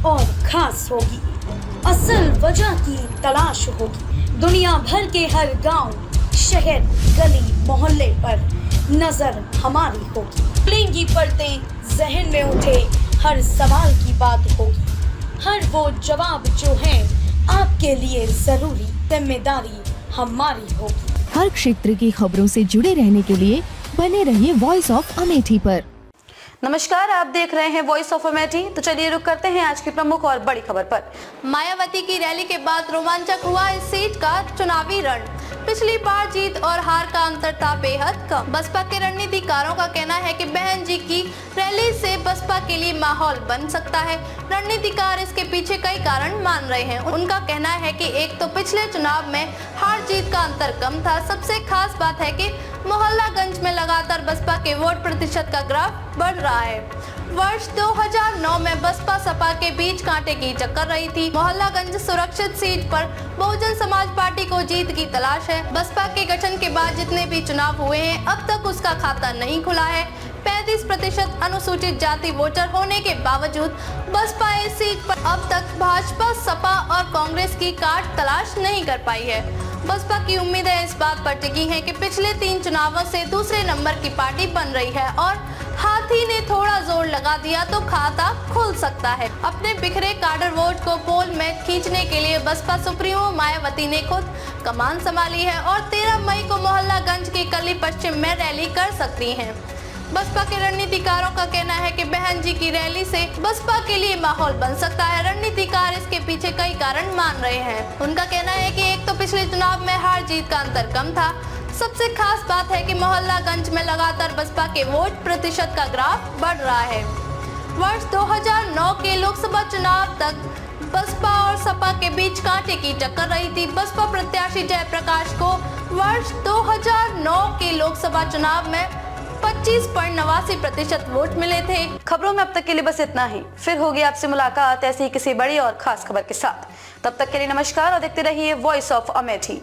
और खास होगी। असल वजह की तलाश होगी। दुनिया भर के हर गांव, शहर, गली मोहल्ले पर नजर हमारी होगी। खुलेंगी पर्दें, जहन में उठे हर सवाल की बात होगी। हर वो जवाब जो है आपके लिए जरूरी, जिम्मेदारी हमारी होगी। हर क्षेत्र की खबरों से जुड़े रहने के लिए बने रहिए वॉइस ऑफ अमेठी पर। नमस्कार, आप देख रहे हैं वॉइस ऑफ अमेठी। तो चलिए रुक करते हैं आज की प्रमुख और बड़ी खबर पर। मायावती की रैली के बाद रोमांचक हुआ इस सीट का चुनावी रण। पिछली बार जीत और हार का अंतर था बेहद कम। बसपा के रणनीतिकारों का कहना है कि बहन जी की रैली से बसपा के लिए माहौल बन सकता है। रणनीतिकार इसके पीछे कई कारण मान रहे हैं। उनका कहना है कि एक तो पिछले चुनाव में हार जीत का अंतर कम था। सबसे खास बात है कि मोहल्लागंज में लगातार बसपा के वोट प्रतिशत का ग्राफ बढ़ रहा है। वर्ष 2009 में बसपा सपा के बीच कांटे की टक्कर रही थी। मोहल्लागंज सुरक्षित सीट पर बहुजन समाज पार्टी को जीत की तलाश है। बसपा के गठन के बाद जितने भी चुनाव हुए हैं, अब तक उसका खाता नहीं खुला है। 35% अनुसूचित जाति वोटर होने के बावजूद बसपा इस सीट पर अब तक भाजपा, सपा और कांग्रेस की काट तलाश नहीं कर पाई है। बसपा की उम्मीदें इस बात पर टिकी हैं कि पिछले 3 चुनावों से दूसरे नंबर की पार्टी बन रही है और हाथी ने थोड़ा जोर लगा दिया तो खाता खुल सकता है। अपने बिखरे काडर वोट को पोल में खींचने के लिए बसपा सुप्रीमो मायावती ने खुद कमान संभाली है और 13 मई को मोहल्लागंज की कली पश्चिम में रैली कर सकती हैं। बसपा के रणनीतिकारों का कहना है कि बहन जी की रैली से बसपा के लिए माहौल बन सकता है। रणनीतिकार इसके पीछे कई कारण मान रहे हैं। उनका कहना है कि एक तो पिछले चुनाव में हार जीत का अंतर कम था। सबसे खास बात है कि मोहल्लागंज में लगातार बसपा के वोट प्रतिशत का ग्राफ बढ़ रहा है। वर्ष 2009 के लोकसभा चुनाव तक बसपा और सपा के बीच कांटे की टक्कर रही थी। बसपा प्रत्याशी जयप्रकाश को वर्ष 2009 के लोकसभा चुनाव में 25.89% वोट मिले थे। खबरों में अब तक के लिए बस इतना ही। फिर होगी आपसे मुलाकात ऐसी ही किसी बड़ी और खास खबर के साथ। तब तक के लिए नमस्कार और देखते रहिए वॉइस ऑफ अमेठी।